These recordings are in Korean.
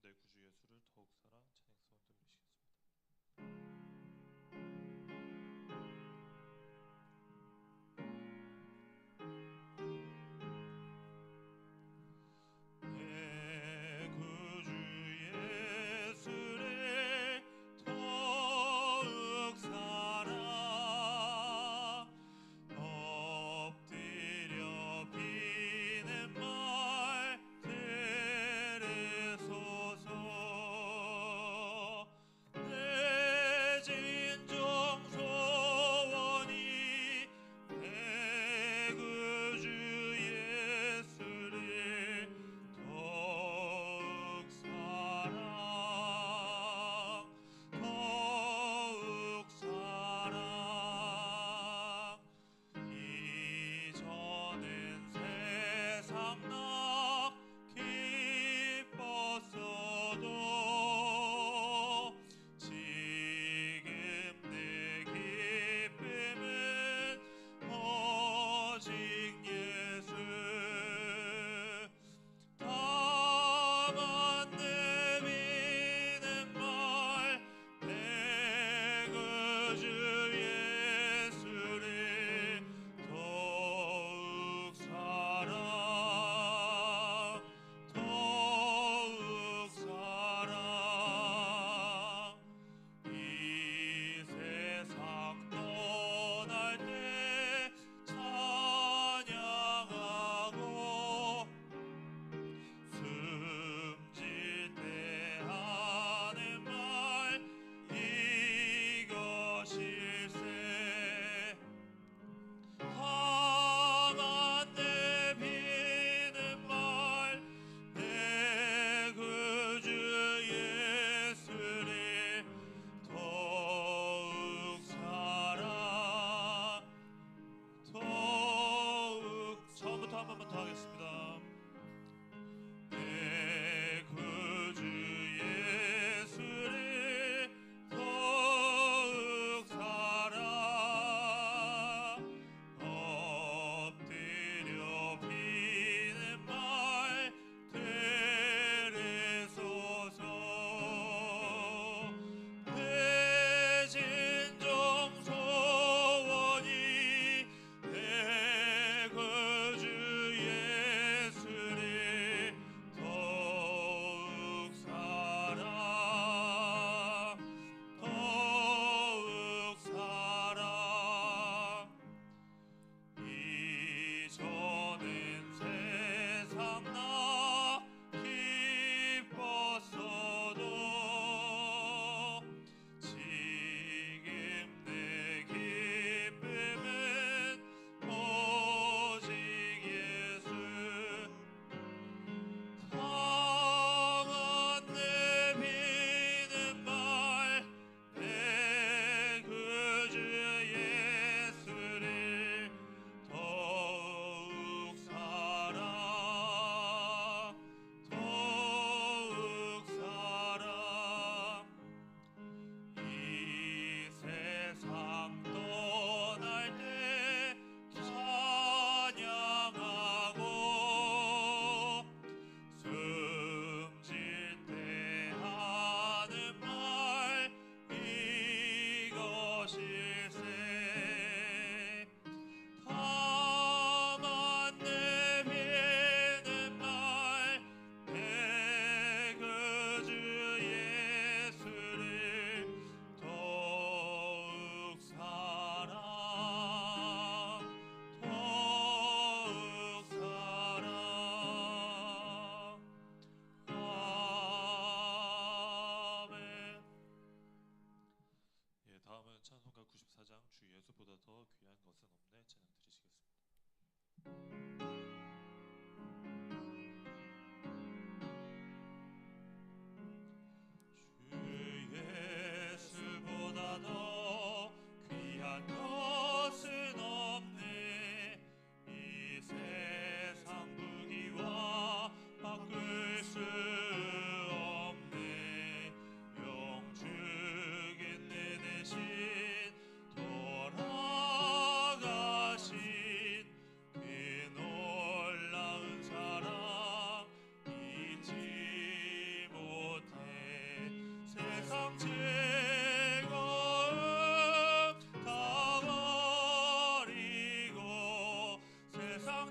내 구주 예수를 더욱 사랑 찬양성 들으시겠습니다. 내 구주 예수를 더욱 사랑 엎드려 비는 말 들으소서. 내 진정 소원이 내 구주 예수를 더욱 사랑 더욱 사랑. 이전엔 세상 나 기뻤어도 지금 내 기쁨은 오직 예수. 다만 내 믿는 말 내 구주 예수를 더욱 사랑 더욱 사랑. 이 세상 떠날 때 찬양하고 숨질 때 하는 말 이것일세. 다만 내 비는 말 내 구주 예수를 더욱 사랑 더욱. 처음부터 한 번만 더 하겠습니다. 내 구주 예수를 더욱 사랑 엎드려 비는 말 들으소서. 내 진정 소원이 내 구주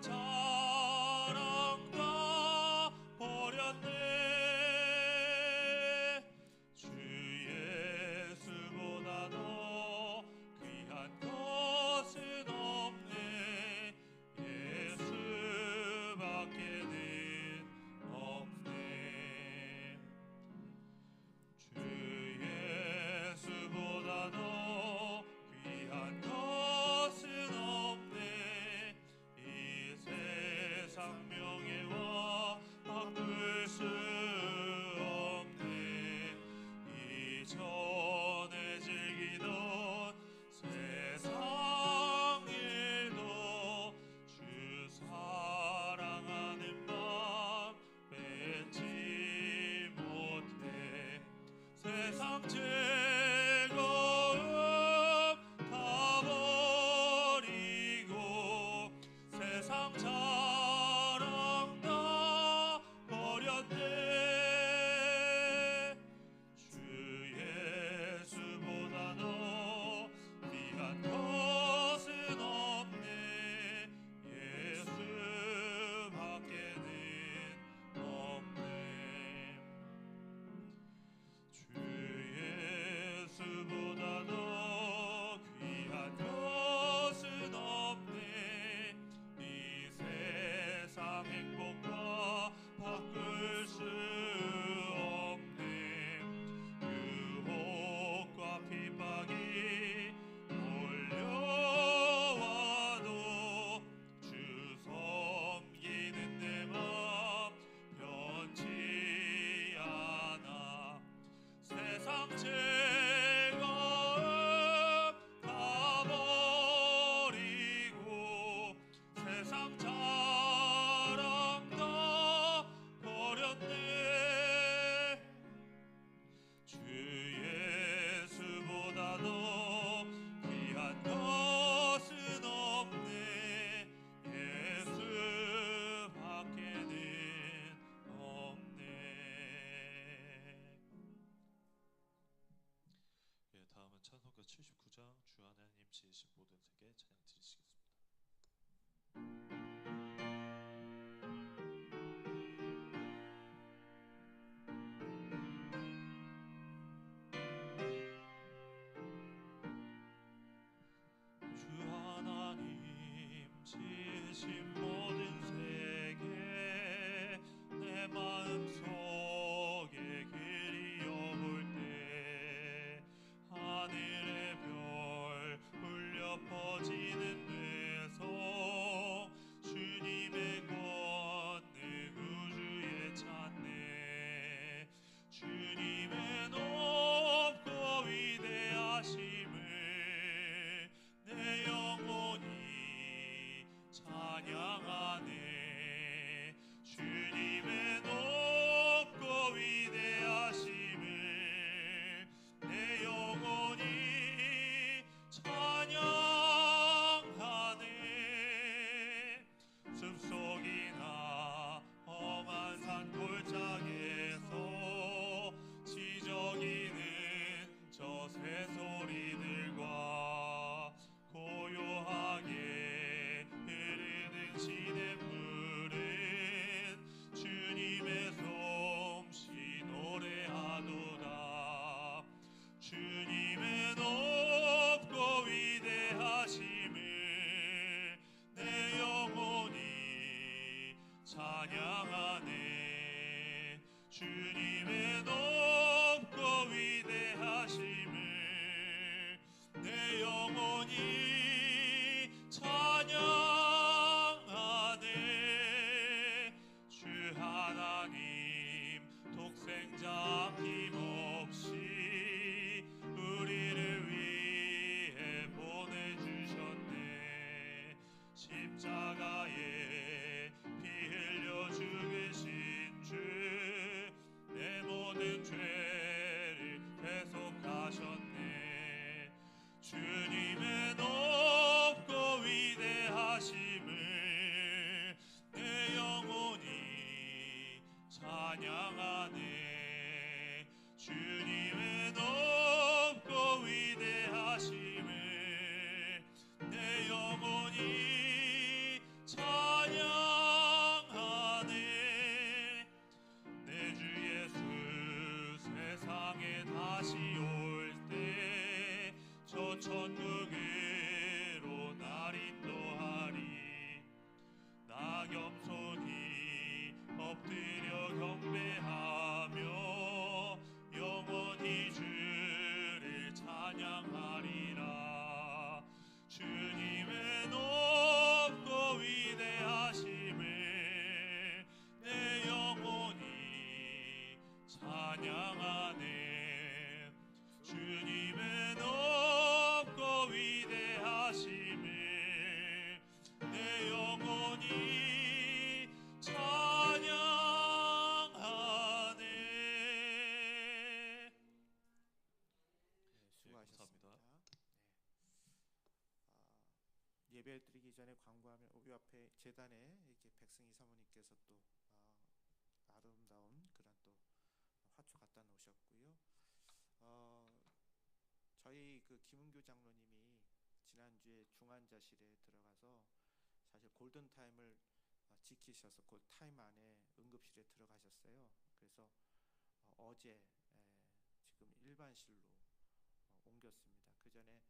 자랑 다 버렸네. 주 예수보다 더 귀한 것은 없네. 예수밖에는 없네. 주 예수보다 더 귀한 것은 없네. 이 세상 명예와 바꿀 수 없네. 이전에 즐기던 세상 일도 주 사랑하는 맘 뺏지 못해. 세상 즐거움 다 버리고 세상 자랑 다 버렸네. 주 예수보다 더 귀한 것은 없네. 예수밖에는 없네. 주 예수보다 더 귀한 것은 없네. 이 세상 행복과 바꿀 수 없네. 유혹과 핍박이 몰려와도 주 섬기는 내 맘 변치 않아. 세상 즐거움 다 버리고 세상 자랑 다 버렸네. 주 예수보다 더 귀한 것은 없네. 예수밖에는 없네. 예, 다음은 찬송가 79장 주 하나님 지으신 모든 세계 찬양 드리시겠습니다. 주 하나님 지으신 모든 세계 내 마음속에 그리워볼 때 하늘의 별 울려 퍼지는 데서 주님의 권능 우주에 찾네. 주님의 높고 위대하심을 내 영혼이 찬양하네. 주님의 높고 위대하심을 내 영혼이 찬양하네. 숲속이나 험한 산골짜기에서 지저귀는 저 새소리들과 고요하게 흐르는 시냇물은 주님의 솜씨 노래하도다. 주님의 높고 위대하심을 내 영혼이 찬양하네. 주님의 높고 위대하심을 내 영혼이 찬양하네. 주 하나님 독생자 힘없이 우리를 위해 보내주셨네. 십자가에 피 흘려 죽으신 주 내 모든 죄를 대속하셨네. 주님의 높고 위대하심을 내 영혼이 찬양하네. 주님의 높고 위대하심을 내 영혼이 예배를 드리기 전에 광고하면 우리 앞에 재단에 이렇게 백승희 사모님께서 또 아름다운 그런 또 화초 갖다 놓으셨고요. 저희 그 김은규 장로님이 지난주에 중환자실에 들어가서 사실 골든 타임을 지키셔서 그 타임 안에 응급실에 들어가셨어요. 그래서 어제 지금 일반실로 옮겼습니다. 그 전에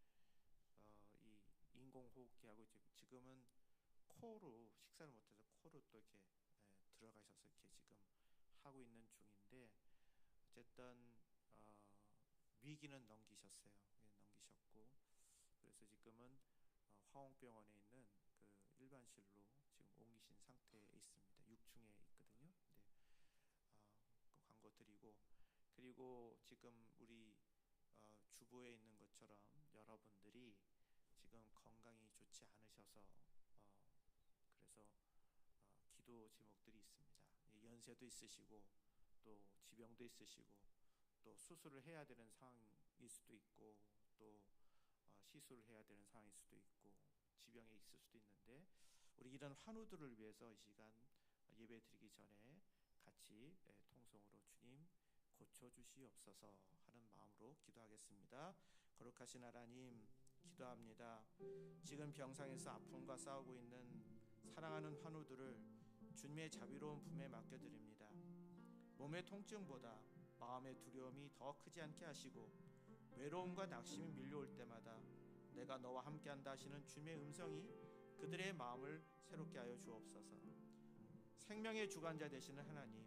이 인공호흡기하고 지금은 코로 식사를 못해서 코로 또 이렇게 들어가셔서 이렇게 지금 하고 있는 중인데 어쨌든 위기는 넘기셨어요. 넘기셨고 그래서 지금은 화홍병원에 있는 그 일반실로 지금 옮기신 상태에 있습니다. 6층에 있거든요. 네. 그 광고 드리고 그리고 지금 우리 주부에 있는 것처럼 여러분들이 지금 건강이 좋지 않으셔서 그래서 기도 제목들이 있습니다. 연세도 있으시고 또 지병도 있으시고 또 수술을 해야 되는 상황일 수도 있고 또 시술을 해야 되는 상황일 수도 있고 지병에 있을 수도 있는데 우리 이런 환우들을 위해서 이 시간 예배 드리기 전에 같이 통성으로 주님 고쳐주시옵소서 하는 마음으로 기도하겠습니다. 거룩하신 하나님 기도합니다. 지금 병상에서 아픔과 싸우고 있는 사랑하는 환우들을 주님의 자비로운 품에 맡겨드립니다. 몸의 통증보다 마음의 두려움이 더 크지 않게 하시고 외로움과 낙심이 밀려올 때마다 내가 너와 함께한다 하시는 주님의 음성이 그들의 마음을 새롭게 하여 주옵소서. 생명의 주관자 되시는 하나님,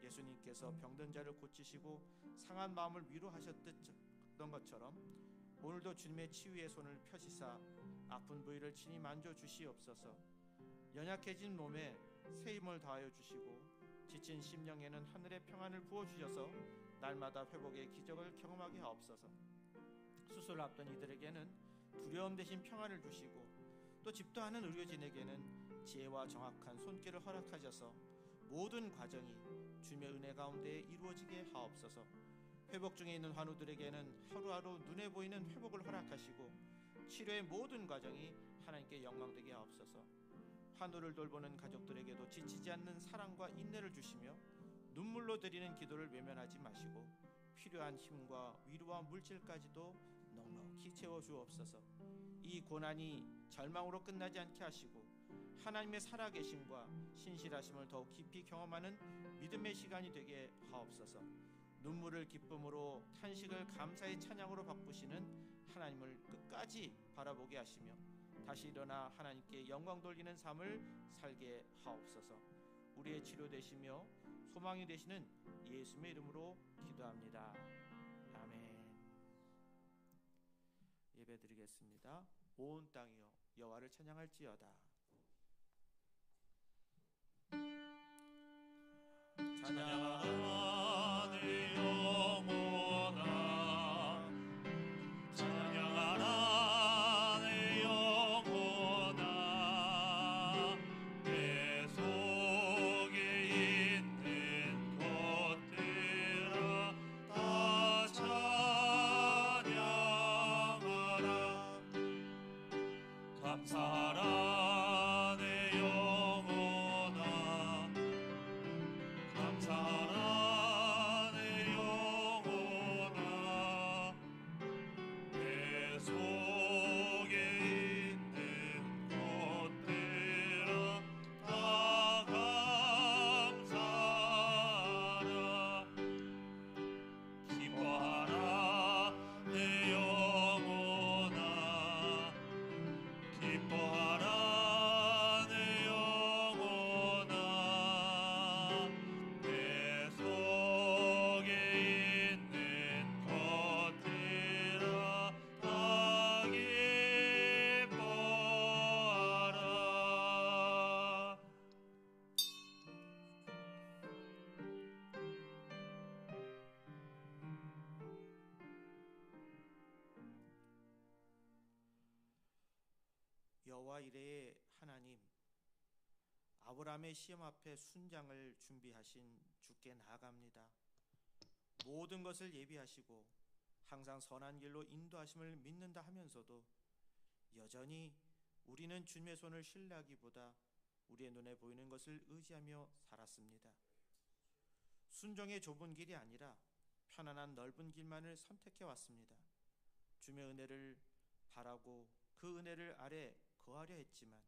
예수님께서 병든 자를 고치시고 상한 마음을 위로하셨던 것처럼 오늘도 주님의 치유의 손을 펴시사 아픈 부위를 친히 만져주시옵소서. 연약해진 몸에 새 힘을 더하여 주시고 지친 심령에는 하늘의 평안을 부어주셔서 날마다 회복의 기적을 경험하게 하옵소서. 수술을 앞둔 이들에게는 두려움 대신 평안을 주시고 또 집도 하는 의료진에게는 지혜와 정확한 손길을 허락하셔서 모든 과정이 주님의 은혜 가운데 이루어지게 하옵소서. 회복 중에 있는 환우들에게는 하루하루 눈에 보이는 회복을 허락하시고 치료의 모든 과정이 하나님께 영광되게 하옵소서. 환우를 돌보는 가족들에게도 지치지 않는 사랑과 인내를 주시며 눈물로 드리는 기도를 외면하지 마시고 필요한 힘과 위로와 물질까지도 넉넉히 채워주옵소서. 이 고난이 절망으로 끝나지 않게 하시고 하나님의 살아계심과 신실하심을 더욱 깊이 경험하는 믿음의 시간이 되게 하옵소서. 눈물을 기쁨으로, 탄식을 감사의 찬양으로 바꾸시는 하나님을 끝까지 바라보게 하시며 다시 일어나 하나님께 영광 돌리는 삶을 살게 하옵소서. 우리의 치료 되시며 소망이 되시는 예수님의 이름으로 기도합니다. 아멘. 예배드리겠습니다. 온 땅이여 여호와를 찬양할지어다. 찬양하라 내 영혼아, 찬양하라 내 영혼아, 내 속에 있는 것들아 다 찬양하라. 감사하라 내 영혼아, 감사하라 내 영혼아, 내 속에 있는 것들아 다 감사하라. 기뻐하라 내 영혼아, 기뻐하라 내 영혼아, 내 속에 있는 것들아 다 기뻐하라. 여호와 이레의 하나님, 아브라함의 시험 앞에 순장을 준비하신 주께 나아갑니다. 모든 것을 예비하시고 항상 선한 길로 인도하심을 믿는다 하면서도 여전히 우리는 주님의 손을 신뢰하기보다 우리의 눈에 보이는 것을 의지하며 살았습니다. 순종의 좁은 길이 아니라 편안한 넓은 길만을 선택해 왔습니다. 주님의 은혜를 바라고 그 은혜를 아래 거하려 했지만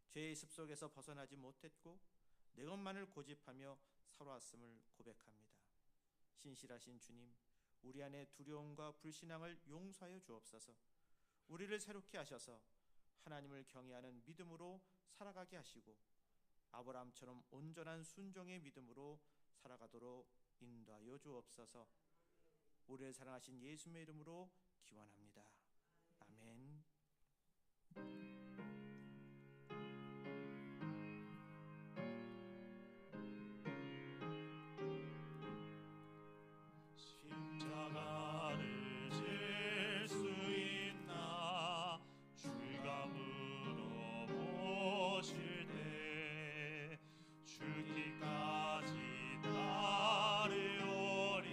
죄의 습속에서 벗어나지 못했고 내 것만을 고집하며 살아왔음을 고백합니다. 신실하신 주님, 우리 안에 두려움과 불신앙을 용서하여 주옵소서. 우리를 새롭게 하셔서 하나님을 경외하는 믿음으로 살아가게 하시고 아브라함처럼 온전한 순종의 믿음으로 살아가도록 인도하여 주옵소서. 우리를 사랑하신 예수님의 이름으로 기원합니다. 아멘. 십자가를 질 수 있나 주가 물어보실 때 죽기까지 따르오리.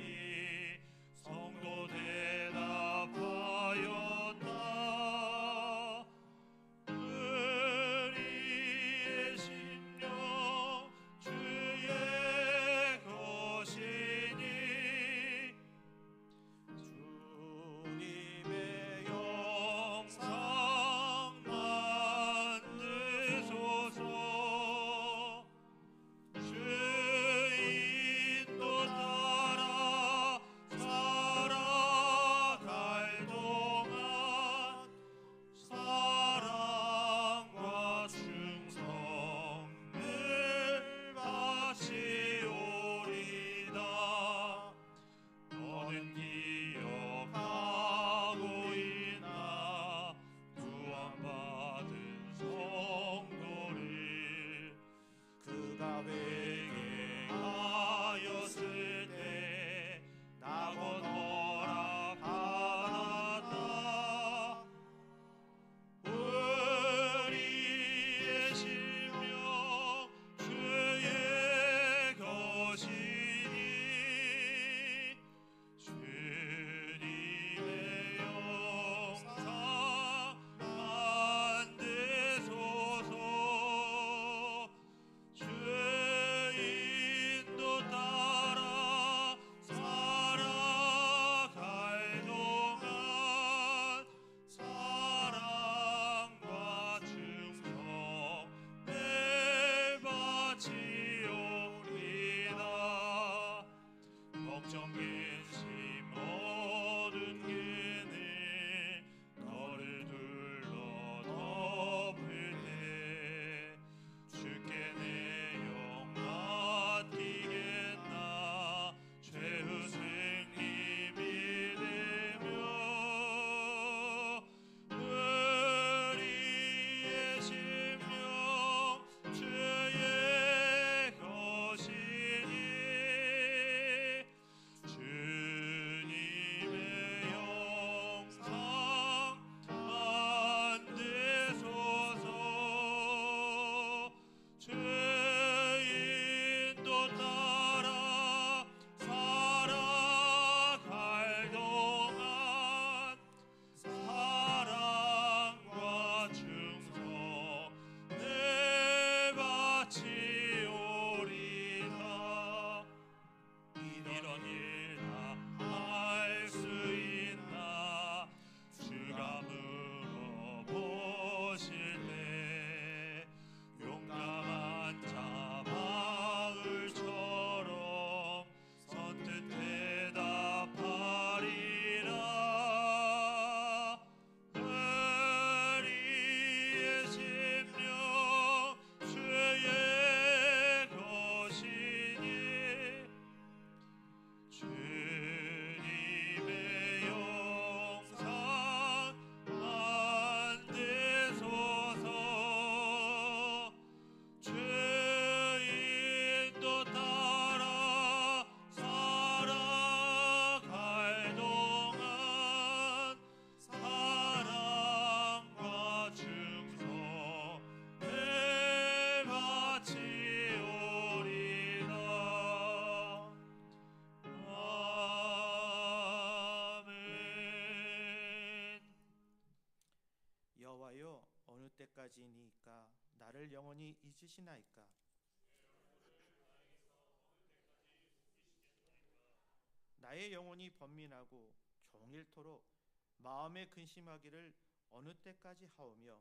성도 대답하였다. 때까지니까 나를 영원히 잊으시나이까. 나의 영혼이 번민하고 종일토록 마음에 근심하기를 어느 때까지 하오며,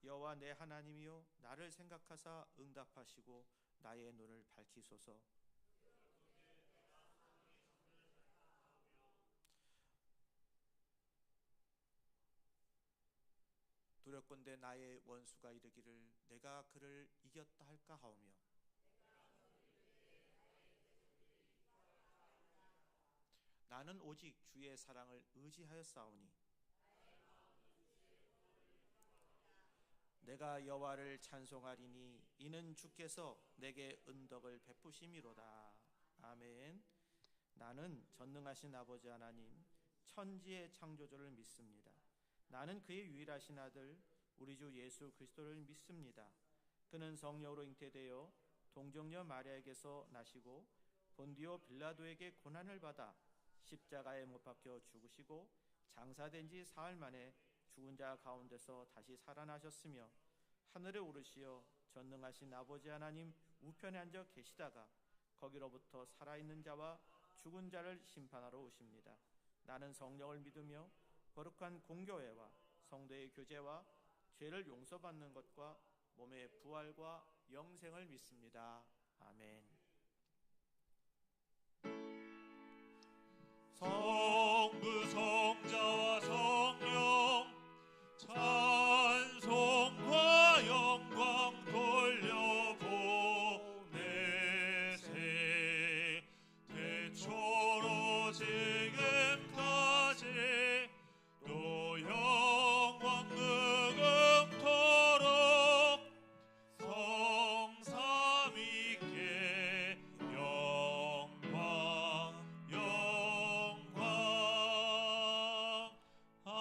여호와 내 하나님이여 나를 생각하사 응답하시고 나의 눈을 밝히소서. 두렵건대 나의 원수가 이르기를 내가 그를 이겼다 할까 하오며, 나는 오직 주의 사랑을 의지하였사오니 내가 여호와를 찬송하리니 이는 주께서 내게 은덕을 베푸심이로다. 아멘. 나는 전능하신 아버지 하나님 천지의 창조주를 믿습니다. 나는 그의 유일하신 아들 우리 주 예수 그리스도를 믿습니다. 그는 성령으로 잉태되어 동정녀 마리아에게서 나시고 본디오 빌라도에게 고난을 받아 십자가에 못 박혀 죽으시고 장사된 지 사흘 만에 죽은 자 가운데서 다시 살아나셨으며 하늘에 오르시어 전능하신 아버지 하나님 우편에 앉아 계시다가 거기로부터 살아있는 자와 죽은 자를 심판하러 오십니다. 나는 성령을 믿으며 거룩한 공교회와 성도의 교제와 죄를 용서받는 것과 몸의 부활과 영생을 믿습니다. 아멘. 성부 성자와 성령 찬송과 영광 돌려보내세. 대초로 지금까지 또 영원 무궁토록 성삼위께 영광 영광. 아멘.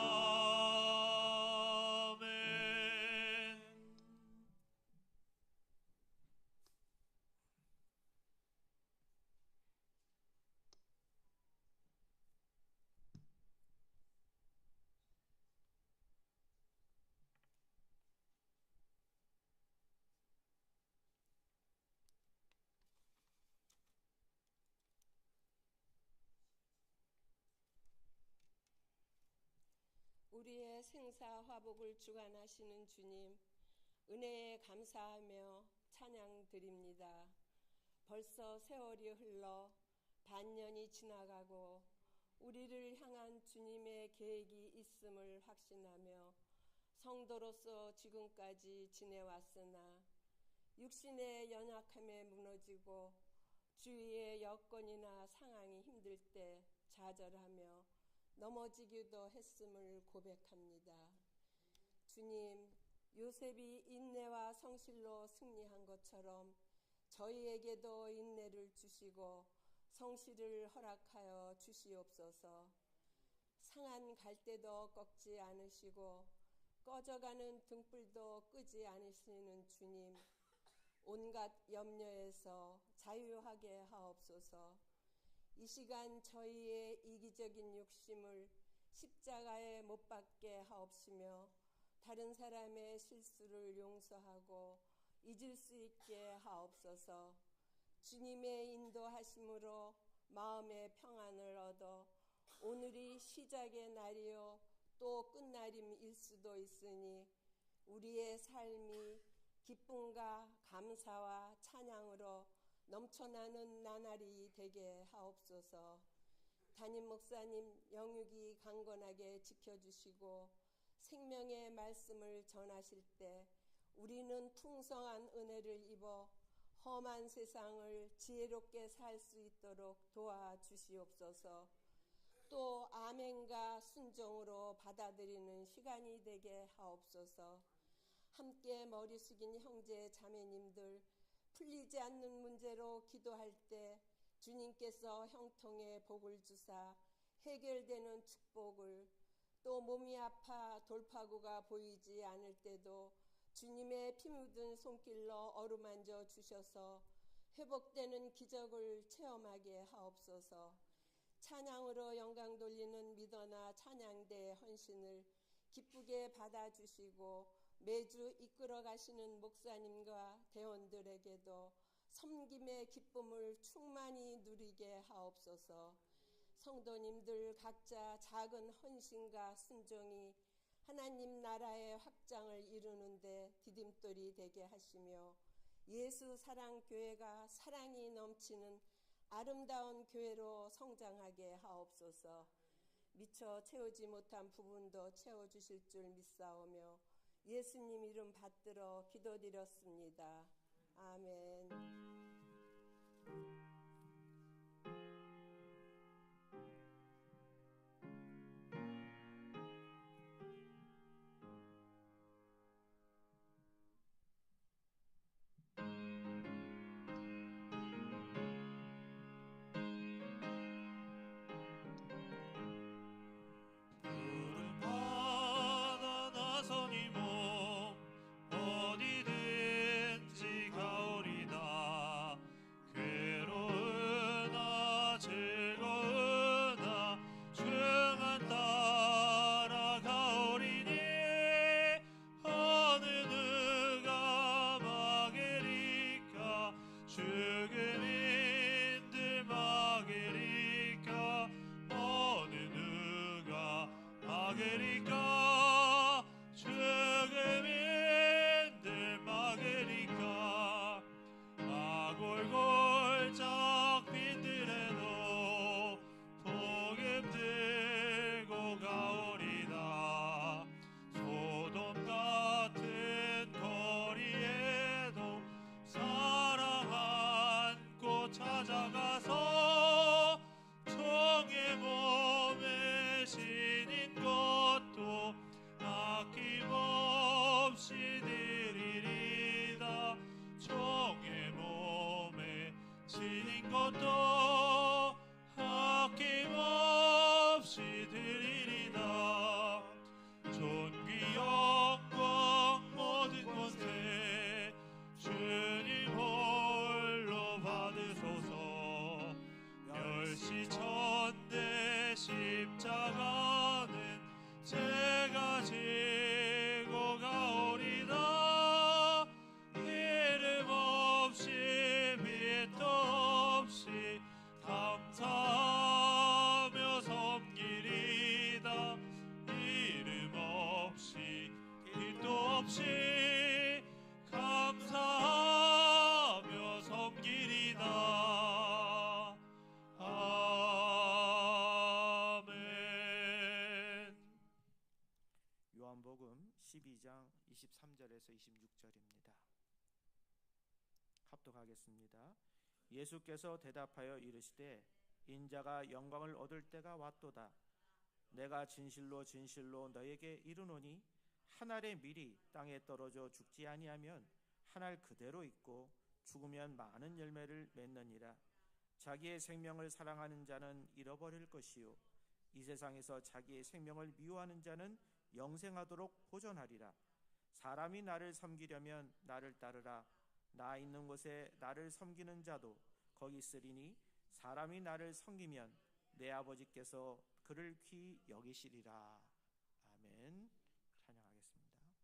우리의 생사 화복을 주관하시는 주님, 은혜에 감사하며 찬양 드립니다. 벌써 세월이 흘러 반년이 지나가고 우리를 향한 주님의 계획이 있음을 확신하며 성도로서 지금까지 지내왔으나 육신의 연약함에 무너지고 주위의 여건이나 상황이 힘들 때 좌절하며 넘어지기도 했음을 고백합니다. 주님, 요셉이 인내와 성실로 승리한 것처럼 저희에게도 인내를 주시고 성실을 허락하여 주시옵소서. 상한 갈대도 꺾지 않으시고 꺼져가는 등불도 끄지 않으시는 주님, 온갖 염려에서 자유하게 하옵소서. 이 시간 저희의 이기적인 욕심을 십자가에 못 박게 하옵시며 다른 사람의 실수를 용서하고 잊을 수 있게 하옵소서. 주님의 인도하심으로 마음의 평안을 얻어 오늘이 시작의 날이요 또 끝날임일 수도 있으니 우리의 삶이 기쁨과 감사와 찬양으로 넘쳐나는 나날이 되게 하옵소서. 담임 목사님 영육이 강건하게 지켜주시고 생명의 말씀을 전하실 때 우리는 풍성한 은혜를 입어 험한 세상을 지혜롭게 살 수 있도록 도와주시옵소서. 또 아멘과 순종으로 받아들이는 시간이 되게 하옵소서. 함께 머리 숙인 형제 자매님들 풀리지 않는 문제로 기도할 때 주님께서 형통의 복을 주사 해결되는 축복을, 또 몸이 아파 돌파구가 보이지 않을 때도 주님의 피 묻은 손길로 어루만져 주셔서 회복되는 기적을 체험하게 하옵소서. 찬양으로 영광 돌리는 미더나 찬양대의 헌신을 기쁘게 받아주시고 매주 이끌어 가시는 목사님과 대원들에게도 섬김의 기쁨을 충만히 누리게 하옵소서. 성도님들 각자 작은 헌신과 순종이 하나님 나라의 확장을 이루는데 디딤돌이 되게 하시며 예수 사랑교회가 사랑이 넘치는 아름다운 교회로 성장하게 하옵소서. 미처 채우지 못한 부분도 채워주실 줄 믿사오며 예수님 이름 받들어 기도드렸습니다. 아멘. 푸른 바다 나선이 몸 어디든지 가오리다. 괴로우나 즐거우나 조용한 따라 가오리니 어느 누가 막으리까 죽음인들 막으리까 어느 누가 막으리까 죽음인들 막으리까. 아골골짝 빈들에도 복음 들고 가오리다. 소돔 같은 거리에도 사랑 안고 찾아가서 종의 몸에 신인 것도 아낌없이 드리리다. 종의 몸에 신인 것도 아낌없이 드리리다. 존귀 영광 모든 권세 주님 홀로 받으소서. 멸시천대 십자가는 제가 지고 가오리다. 이름 없이 빛도 없이 감사하며 섬기리다. 이름 없이 빛도 없이 감사하며 섬기리다. 아멘. 요한복음 12장 23절에서 26절입니다. 합독하겠습니다. 예수께서 대답하여 이르시되 인자가 영광을 얻을 때가 왔도다. 내가 진실로 진실로 너에게 이르노니 한 알의 밀이 땅에 떨어져 죽지 아니하면 한 알 그대로 있고 죽으면 많은 열매를 맺느니라. 자기의 생명을 사랑하는 자는 잃어버릴 것이요 이 세상에서 자기의 생명을 미워하는 자는 영생하도록 보존하리라. 사람이 나를 섬기려면 나를 따르라. 나 있는 곳에 나를 섬기는 자도 거기 있으리니 사람이 나를 섬기면 내 아버지께서 그를 귀히 여기시리라. 아멘. 찬양하겠습니다.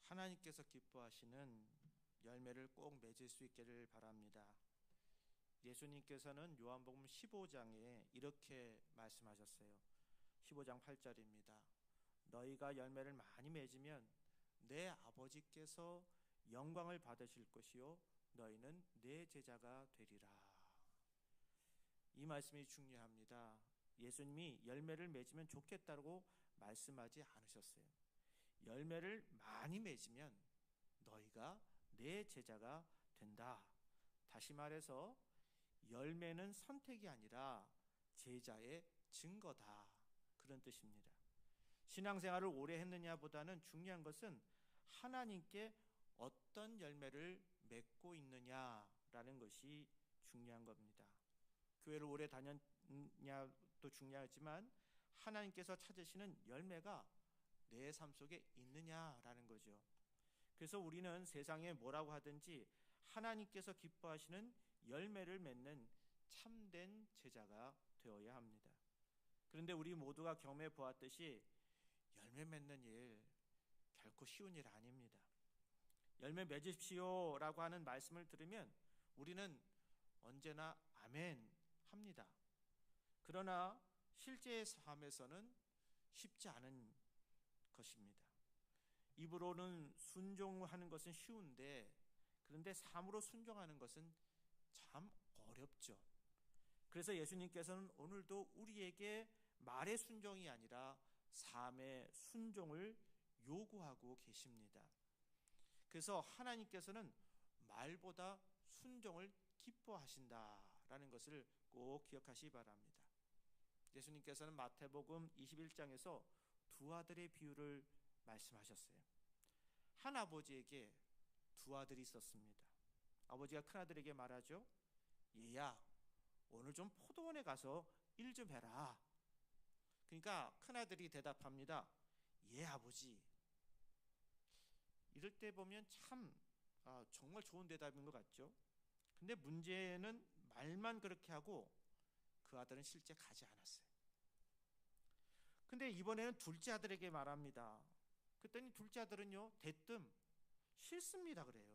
하나님께서 기뻐하시는 열매를 꼭 맺을 수 있기를 바랍니다. 예수님께서는 요한복음 15장에 이렇게 말씀하셨어요. 15장 8절입니다. 너희가 열매를 많이 맺으면 내 아버지께서 영광을 받으실 것이요 너희는 내 제자가 되리라. 이 말씀이 중요합니다. 예수님이 열매를 맺으면 좋겠다고 말씀하지 않으셨어요. 열매를 많이 맺으면 너희가 내 제자가 된다. 다시 말해서 열매는 선택이 아니라 제자의 증거다. 그런 뜻입니다. 신앙생활을 오래 했느냐보다는 중요한 것은 하나님께 어떤 열매를 맺고 있느냐라는 것이 중요한 겁니다. 교회를 오래 다녔냐도 중요하지만 하나님께서 찾으시는 열매가 내 삶 속에 있느냐라는 거죠. 그래서 우리는 세상에 뭐라고 하든지 하나님께서 기뻐하시는 열매를 맺는 참된 제자가 되어야 합니다. 그런데 우리 모두가 경험해 보았듯이 열매 맺는 일 결코 쉬운 일 아닙니다. 열매 맺으십시오라고 하는 말씀을 들으면 우리는 언제나 아멘 합니다. 그러나 실제 삶에서는 쉽지 않은 것입니다. 입으로는 순종하는 것은 쉬운데 그런데 삶으로 순종하는 것은 참 어렵죠. 그래서 예수님께서는 오늘도 우리에게 말의 순종이 아니라 삶의 순종을 요구하고 계십니다. 그래서 하나님께서는 말보다 순종을 기뻐하신다라는 것을 꼭 기억하시기 바랍니다. 예수님께서는 마태복음 21장에서 두 아들의 비유를 말씀하셨어요. 한 아버지에게 두 아들이 있었습니다. 아버지가 큰 아들에게 말하죠. 얘야, 오늘 좀 포도원에 가서 일 좀 해라. 그러니까 큰 아들이 대답합니다. 예, 아버지. 이럴 때 보면 참 정말 좋은 대답인 것 같죠. 근데 문제는 말만 그렇게 하고 그 아들은 실제 가지 않았어요. 근데 이번에는 둘째 아들에게 말합니다. 그랬더니 둘째 아들은요, 대뜸 싫습니다 그래요.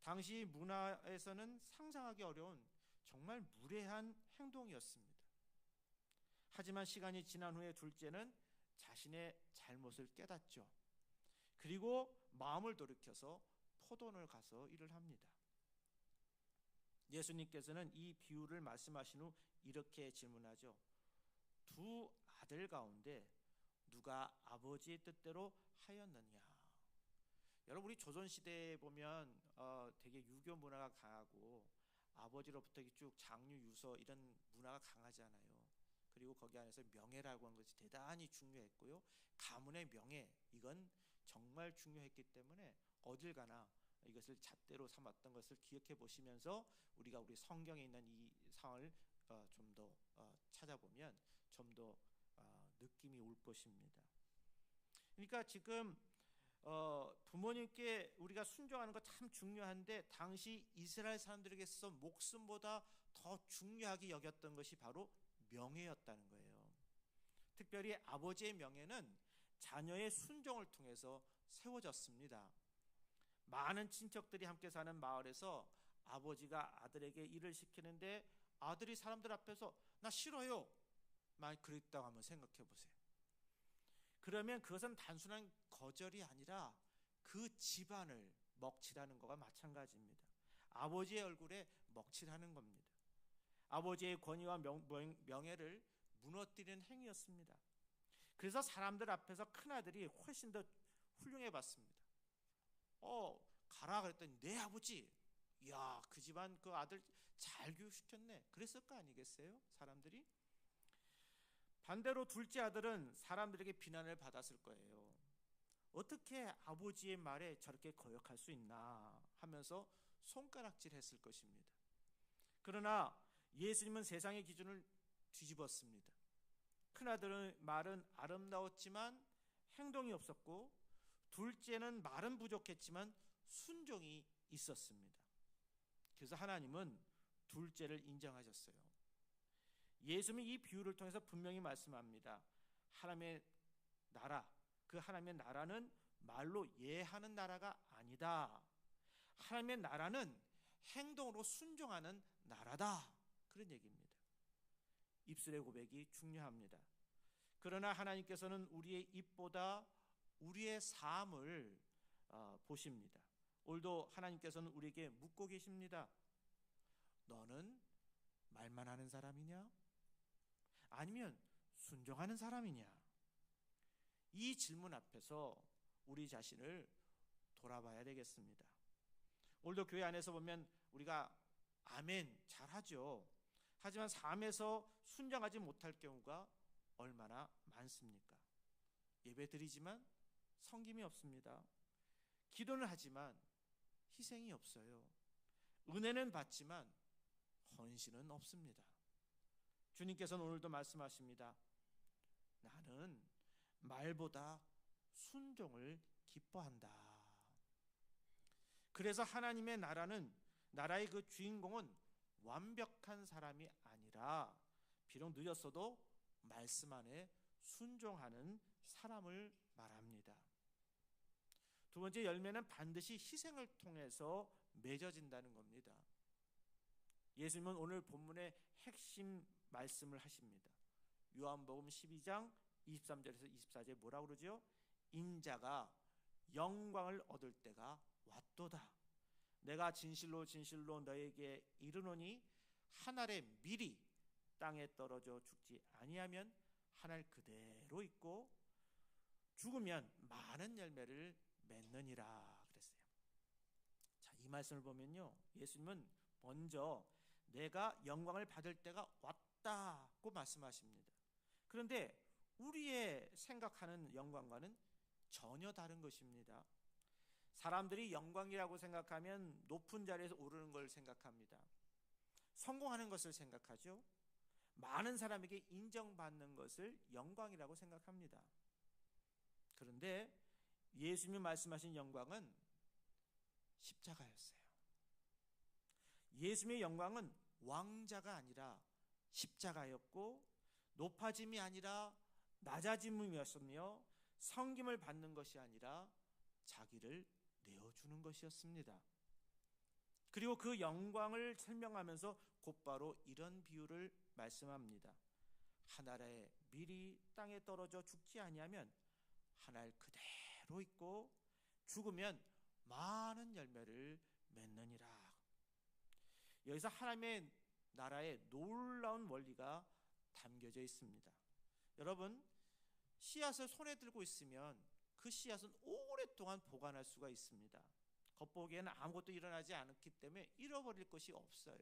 당시 문화에서는 상상하기 어려운 정말 무례한 행동이었습니다. 하지만 시간이 지난 후에 둘째는 자신의 잘못을 깨닫죠. 그리고 마음을 돌이켜서 포도원을 가서 일을 합니다. 예수님께서는 이 비유를 말씀하신 후 이렇게 질문하죠. 두 아들 가운데 누가 아버지의 뜻대로 하였느냐? 여러분, 우리 조선시대에 보면 되게 유교 문화가 강하고 아버지로부터 쭉 장유 유서 이런 문화가 강하잖아요. 그리고 거기 안에서 명예라고 하는 것이 대단히 중요했고요. 가문의 명예, 이건 정말 중요했기 때문에 어딜 가나 이것을 잣대로 삼았던 것을 기억해 보시면서 우리가 우리 성경에 있는 이 상을 좀 더 찾아보면 좀 더 느낌이 올 것입니다. 그러니까 지금 부모님께 우리가 순종하는 거 참 중요한데 당시 이스라엘 사람들에게 있어서 목숨보다 더 중요하게 여겼던 것이 바로 명예였다는 거예요. 특별히 아버지의 명예는 자녀의 순종을 통해서 세워졌습니다. 많은 친척들이 함께 사는 마을에서 아버지가 아들에게 일을 시키는데 아들이 사람들 앞에서 나 싫어요 만약 그랬다고 한번 생각해 보세요. 그러면 그것은 단순한 거절이 아니라 그 집안을 먹칠하는 것과 마찬가지입니다. 아버지의 얼굴에 먹칠하는 겁니다. 아버지의 권위와 명예를 무너뜨리는 행위였습니다. 그래서 사람들 앞에서 큰아들이 훨씬 더 훌륭해 봤습니다. 가라 그랬더니 내 아버지, 이야 그 집안 그 아들 잘 교육시켰네, 그랬을 거 아니겠어요? 사람들이. 반대로 둘째 아들은 사람들에게 비난을 받았을 거예요. 어떻게 아버지의 말에 저렇게 거역할 수 있나 하면서 손가락질했을 것입니다. 그러나 예수님은 세상의 기준을 뒤집었습니다. 큰아들의 말은 아름다웠지만 행동이 없었고 둘째는 말은 부족했지만 순종이 있었습니다. 그래서 하나님은 둘째를 인정하셨어요. 예수님이 이 비유를 통해서 분명히 말씀합니다. 하나님의 나라, 그 하나님의 나라는 말로 예하는 나라가 아니다. 하나님의 나라는 행동으로 순종하는 나라다. 그런 얘기입니다. 입술의 고백이 중요합니다. 그러나 하나님께서는 우리의 입보다 우리의 삶을 보십니다. 오늘도 하나님께서는 우리에게 묻고 계십니다. 너는 말만 하는 사람이냐? 아니면 순종하는 사람이냐? 이 질문 앞에서 우리 자신을 돌아봐야 되겠습니다. 오늘도 교회 안에서 보면 우리가 아멘 잘하죠. 하지만 삶에서 순종하지 못할 경우가 얼마나 많습니까? 예배 드리지만 섬김이 없습니다. 기도는 하지만 희생이 없어요. 은혜는 받지만 헌신은 없습니다. 주님께서는 오늘도 말씀하십니다. 나는 말보다 순종을 기뻐한다. 그래서 하나님의 나라의 그 주인공은 완벽한 사람이 아니라 비록 늦었어도 말씀 안에 순종하는 사람을 말합니다. 두 번째 열매는 반드시 희생을 통해서 맺어진다는 겁니다. 예수님은 오늘 본문의 핵심 말씀을 하십니다. 요한복음 12장 23절에서 24절에 뭐라고 그러죠? 인자가 영광을 얻을 때가 왔도다. 내가 진실로 진실로 너에게 이르노니 한 알의 밀이 땅에 떨어져 죽지 아니하면 한 알 그대로 있고 죽으면 많은 열매를 맺느니라 그랬어요. 자, 이 말씀을 보면요, 예수님은 먼저 내가 영광을 받을 때가 왔다고 말씀하십니다. 그런데 우리의 생각하는 영광과는 전혀 다른 것입니다. 사람들이 영광이라고 생각하면 높은 자리에서 오르는 걸 생각합니다. 성공하는 것을 생각하죠. 많은 사람에게 인정받는 것을 영광이라고 생각합니다. 그런데 예수님이 말씀하신 영광은 십자가였어요. 예수님의 영광은 왕자가 아니라 십자가였고 높아짐이 아니라 낮아짐이었으며 섬김을 받는 것이 아니라 자기를 내어주는 것이었습니다. 그리고 그 영광을 설명하면서 곧바로 이런 비유를 말씀합니다. 한 알의 밀이 땅에 떨어져 죽지 아니하면 한 알 그대로 있고 죽으면 많은 열매를 맺느니라. 여기서 하나님의 나라의 놀라운 원리가 담겨져 있습니다. 여러분, 씨앗을 손에 들고 있으면 그 씨앗은 오랫동안 보관할 수가 있습니다. 겉보기에는 아무것도 일어나지 않았기 때문에 잃어버릴 것이 없어요.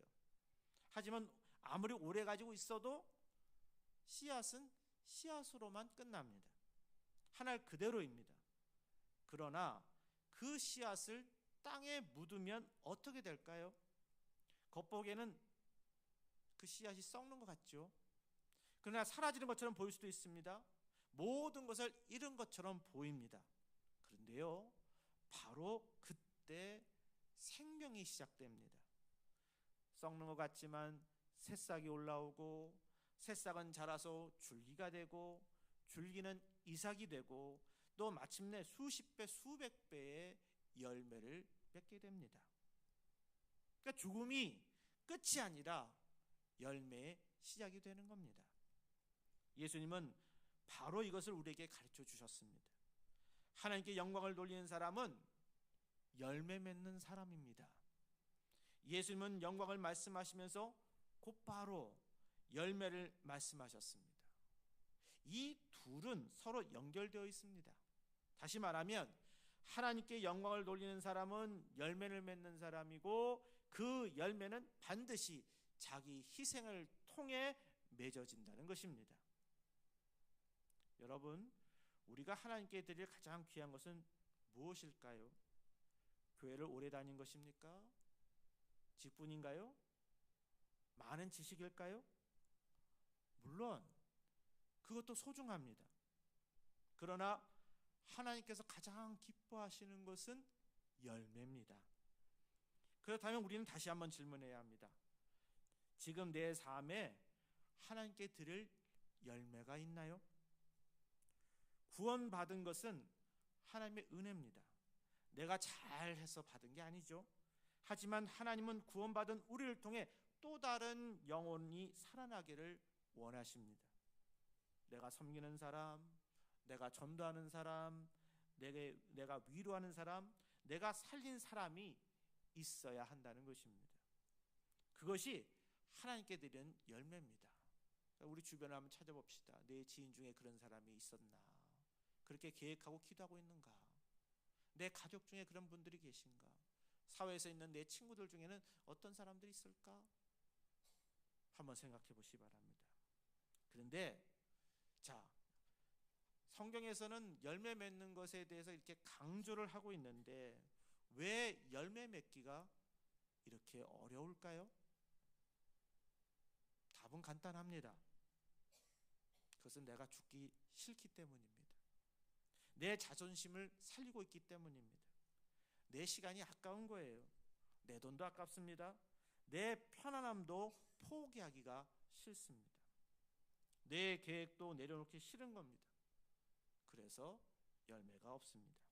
하지만 아무리 오래 가지고 있어도 씨앗은 씨앗으로만 끝납니다. 한 알 그대로입니다. 그러나 그 씨앗을 땅에 묻으면 어떻게 될까요? 겉보기에는 그 씨앗이 썩는 것 같죠. 그러나 사라지는 것처럼 보일 수도 있습니다. 모든 것을 잃은 것처럼 보입니다. 그런데요, 바로 그때 생명이 시작됩니다. 썩는 것 같지만 새싹이 올라오고 새싹은 자라서 줄기가 되고 줄기는 이삭이 되고 또 마침내 수십 배 수백 배의 열매를 맺게 됩니다. 그러니까 죽음이 끝이 아니라 열매의 시작이 되는 겁니다. 예수님은 바로 이것을 우리에게 가르쳐 주셨습니다. 하나님께 영광을 돌리는 사람은 열매 맺는 사람입니다. 예수님은 영광을 말씀하시면서 곧바로 열매를 말씀하셨습니다. 이 둘은 서로 연결되어 있습니다. 다시 말하면 하나님께 영광을 돌리는 사람은 열매를 맺는 사람이고 그 열매는 반드시 자기 희생을 통해 맺어진다는 것입니다. 여러분, 우리가 하나님께 드릴 가장 귀한 것은 무엇일까요? 교회를 오래 다닌 것입니까? 직분인가요? 많은 지식일까요? 물론 그것도 소중합니다. 그러나 하나님께서 가장 기뻐하시는 것은 열매입니다. 그렇다면 우리는 다시 한번 질문해야 합니다. 지금 내 삶에 하나님께 드릴 열매가 있나요? 구원받은 것은 하나님의 은혜입니다. 내가 잘해서 받은 게 아니죠. 하지만 하나님은 구원받은 우리를 통해 또 다른 영혼이 살아나기를 원하십니다. 내가 섬기는 사람, 내가 전도하는 사람, 내가 위로하는 사람, 내가 살린 사람이 있어야 한다는 것입니다. 그것이 하나님께 드리는 열매입니다. 우리 주변을 한번 찾아봅시다. 내 지인 중에 그런 사람이 있었나? 그렇게 계획하고 기도하고 있는가? 내 가족 중에 그런 분들이 계신가? 사회에서 있는 내 친구들 중에는 어떤 사람들이 있을까? 한번 생각해 보시기 바랍니다. 그런데 자, 성경에서는 열매 맺는 것에 대해서 이렇게 강조를 하고 있는데 왜 열매 맺기가 이렇게 어려울까요? 답은 간단합니다. 그것은 내가 죽기 싫기 때문입니다. 내 자존심을 살리고 있기 때문입니다. 내 시간이 아까운 거예요. 내 돈도 아깝습니다. 내 편안함도 포기하기가 싫습니다. 내 계획도 내려놓기 싫은 겁니다. 그래서 열매가 없습니다.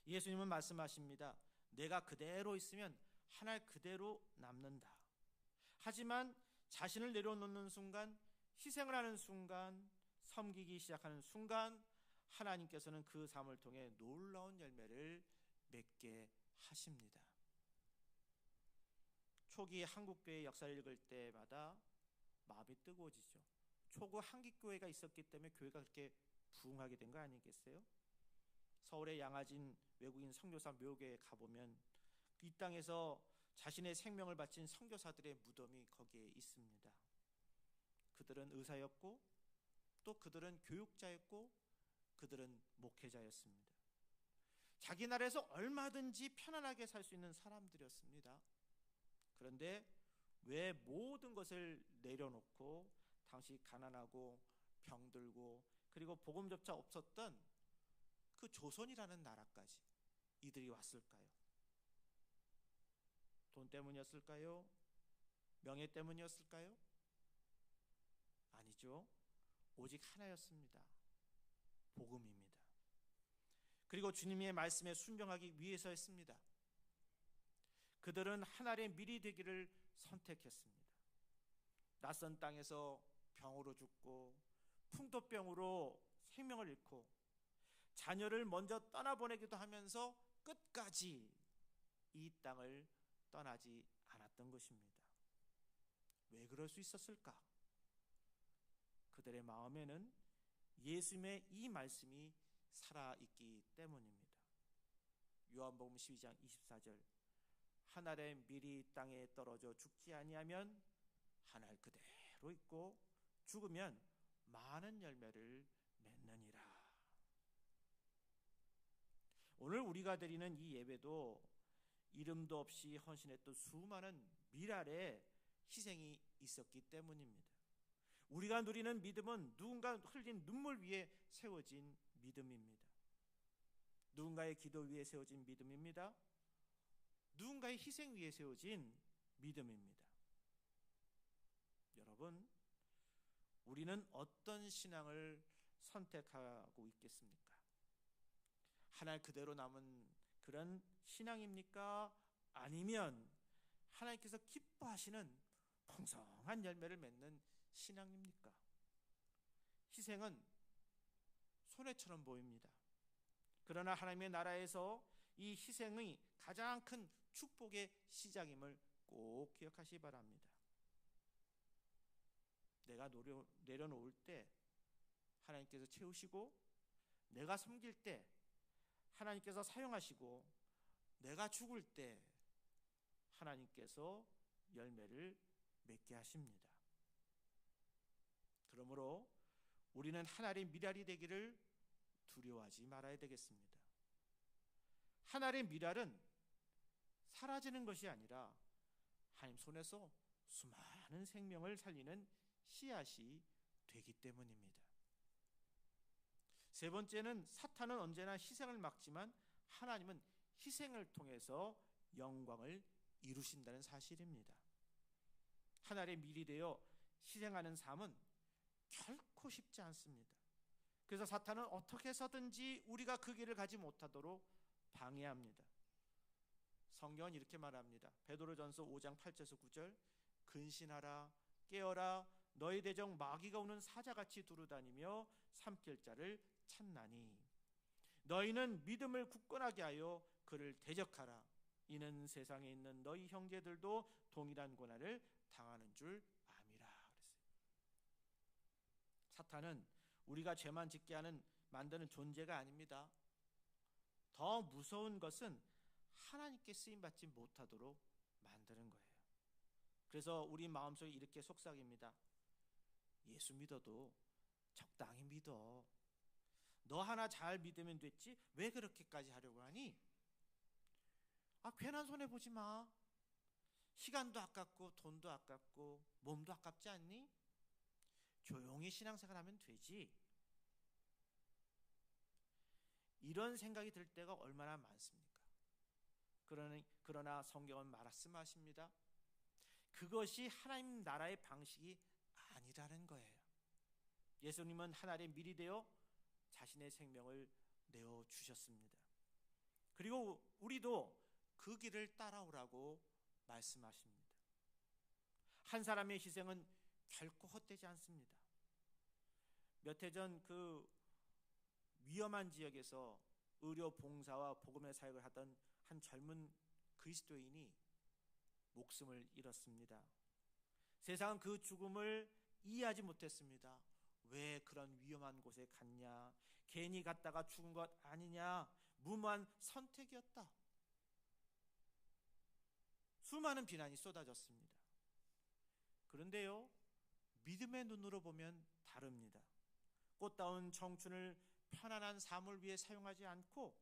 예수님은 말씀하십니다. 내가 그대로 있으면 하늘 그대로 남는다. 하지만 자신을 내려놓는 순간, 희생을 하는 순간, 섬기기 시작하는 순간 하나님께서는 그 삶을 통해 놀라운 열매를 맺게 하십니다. 초기 한국교회 역사를 읽을 때마다 마음이 뜨거워지죠. 초기 한국교회가 있었기 때문에 교회가 그렇게 부흥하게 된 거 아니겠어요? 서울의 양화진 외국인 선교사 묘교에 가보면 이 땅에서 자신의 생명을 바친 선교사들의 무덤이 거기에 있습니다. 그들은 의사였고 또 그들은 교육자였고 그들은 목회자였습니다. 자기 나라에서 얼마든지 편안하게 살 수 있는 사람들이었습니다. 그런데 왜 모든 것을 내려놓고 당시 가난하고 병들고 그리고 복음조차 없었던 그 조선이라는 나라까지 이들이 왔을까요? 돈 때문이었을까요? 명예 때문이었을까요? 아니죠. 오직 하나였습니다. 복음입니다. 그리고 주님의 말씀에 순종하기 위해서였습니다. 그들은 하나님의 미리 되기를 선택했습니다. 낯선 땅에서 병으로 죽고 풍토병으로 생명을 잃고 자녀를 먼저 떠나보내기도 하면서 끝까지 이 땅을 떠나지 않았던 것입니다. 왜 그럴 수 있었을까? 그들의 마음에는 예수님의 이 말씀이 살아있기 때문입니다. 요한복음 12장 24절 하늘의 밀이 땅에 떨어져 죽지 아니하면 하늘 그대로 있고 죽으면 많은 열매를 맺느니라. 오늘 우리가 드리는 이 예배도 이름도 없이 헌신했던 수많은 밀알의 희생이 있었기 때문입니다. 우리가 누리는 믿음은 누군가 흘린 눈물 위에 세워진 믿음입니다. 누군가의 기도 위에 세워진 믿음입니다. 누군가의 희생 위에 세워진 믿음입니다. 여러분, 우리는 어떤 신앙을 선택하고 있겠습니까? 하나님 그대로 남은 그런 신앙입니까? 아니면 하나님께서 기뻐하시는 풍성한 열매를 맺는 신앙입니까? 희생은 손해처럼 보입니다. 그러나 하나님의 나라에서 이 희생이 가장 큰 축복의 시작임을 꼭 기억하시기 바랍니다. 내가 내려놓을 때 하나님께서 채우시고, 내가 섬길 때 하나님께서 사용하시고, 내가 죽을 때 하나님께서 열매를 맺게 하십니다. 그러므로 우리는 하나님의 밀알이 되기를 두려워하지 말아야 되겠습니다. 하나님의 밀알은 사라지는 것이 아니라 하나님 손에서 수많은 생명을 살리는 씨앗이 되기 때문입니다. 세 번째는 사탄은 언제나 희생을 막지만 하나님은 희생을 통해서 영광을 이루신다는 사실입니다. 하나님의 밀이 되어 희생하는 삶은 결코 쉽지 않습니다. 그래서 사탄은 어떻게 해서든지 우리가 그 길을 가지 못하도록 방해합니다. 성경은 이렇게 말합니다. 베드로전서 5장 8절에서 9절, 근신하라, 깨어라, 너희 대적 마귀가 오는 사자같이 두루다니며 삼킬 자를 찾나니 너희는 믿음을 굳건하게 하여 그를 대적하라. 이는 세상에 있는 너희 형제들도 동일한 고난을 당하는 줄 암이라. 그랬어요. 사탄은 우리가 죄만 짓게 하는 만드는 존재가 아닙니다. 더 무서운 것은 하나님께 쓰임 받지 못하도록 만드는 거예요. 그래서 우리 마음속에 이렇게 속삭입니다. 예수 믿어도 적당히 믿어. 너 하나 잘 믿으면 됐지 왜 그렇게까지 하려고 하니? 괜한 손해 보지 마. 시간도 아깝고 돈도 아깝고 몸도 아깝지 않니? 조용히 신앙생활 하면 되지. 이런 생각이 들 때가 얼마나 많습니까? 그러나 성경은 말씀하십니다. 그것이 하나님 나라의 방식이 아니라는 거예요. 예수님은 하나님의 밀이 되어 자신의 생명을 내어주셨습니다. 그리고 우리도 그 길을 따라오라고 말씀하십니다. 한 사람의 희생은 결코 헛되지 않습니다. 몇 해 전 그 위험한 지역에서 의료 봉사와 복음의 사역을 하던 한 젊은 그리스도인이 목숨을 잃었습니다. 세상은 그 죽음을 이해하지 못했습니다. 왜 그런 위험한 곳에 갔냐? 괜히 갔다가 죽은 것 아니냐? 무모한 선택이었다. 수많은 비난이 쏟아졌습니다. 그런데요, 믿음의 눈으로 보면 다릅니다. 꽃다운 청춘을 편안한 삶을 위해 사용하지 않고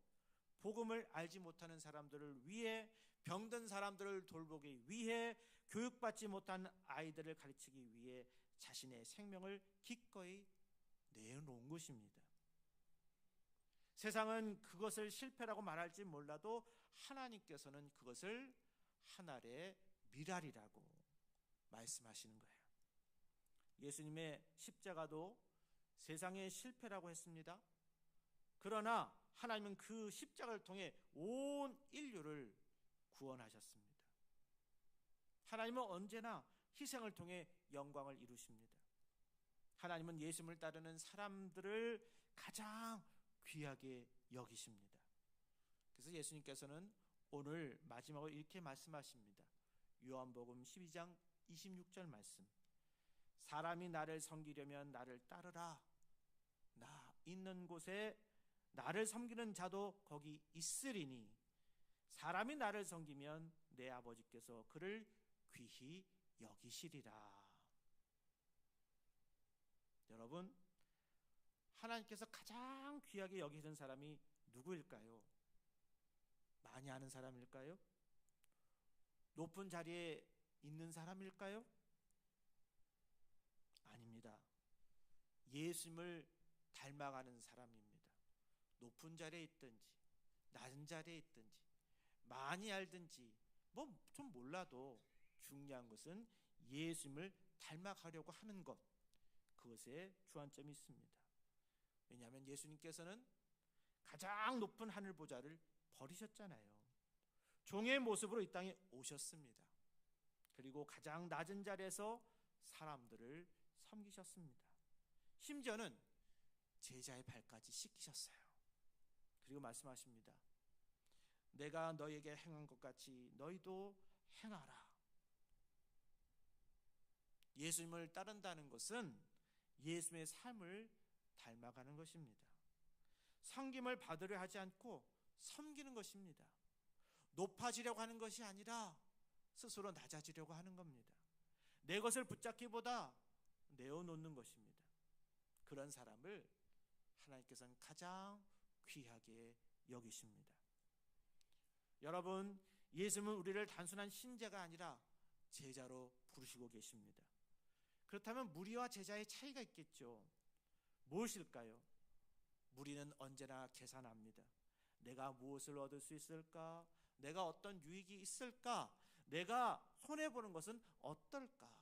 복음을 알지 못하는 사람들을 위해, 병든 사람들을 돌보기 위해, 교육받지 못한 아이들을 가르치기 위해 자신의 생명을 기꺼이 내어놓은 것입니다. 세상은 그것을 실패라고 말할지 몰라도 하나님께서는 그것을 하늘의 미랄이라고 말씀하시는 거예요. 예수님의 십자가도 세상의 실패라고 했습니다. 그러나 하나님은 그 십자가를 통해 온 인류를 구원하셨습니다. 하나님은 언제나 희생을 통해 영광을 이루십니다. 하나님은 예수님을 따르는 사람들을 가장 귀하게 여기십니다. 그래서 예수님께서는 오늘 마지막으로 이렇게 말씀하십니다. 요한복음 12장 26절 말씀. 사람이 나를 섬기려면 나를 따르라. 나 있는 곳에 나를 섬기는 자도 거기 있으리니 사람이 나를 섬기면 내 아버지께서 그를 귀히 여기시리라. 여러분, 하나님께서 가장 귀하게 여기시는 사람이 누구일까요? 많이 아는 사람일까요? 높은 자리에 있는 사람일까요? 아닙니다. 예수님을 닮아가는 사람입니다. 높은 자리에 있든지 낮은 자리에 있든지 많이 알든지 뭐 좀 몰라도 중요한 것은 예수님을 닮아가려고 하는 것, 그것에 주안점이 있습니다. 왜냐하면 예수님께서는 가장 높은 하늘 보좌를 버리셨잖아요. 종의 모습으로 이 땅에 오셨습니다. 그리고 가장 낮은 자리에서 사람들을 섬기셨습니다. 심지어는 제자의 발까지 씻기셨어요. 그리고 말씀하십니다. 내가 너에게 행한 것 같이 너희도 행하라. 예수님을 따른다는 것은 예수님의 삶을 닮아가는 것입니다. 섬김을 받으려 하지 않고 섬기는 것입니다. 높아지려고 하는 것이 아니라 스스로 낮아지려고 하는 겁니다. 내 것을 붙잡기보다 내어놓는 것입니다. 그런 사람을 하나님께서는 가장 귀하게 여기십니다. 여러분, 예수님은 우리를 단순한 신자가 아니라 제자로 부르시고 계십니다. 그렇다면 무리와 제자의 차이가 있겠죠. 무엇일까요? 무리는 언제나 계산합니다. 내가 무엇을 얻을 수 있을까? 내가 어떤 유익이 있을까? 내가 손해보는 것은 어떨까?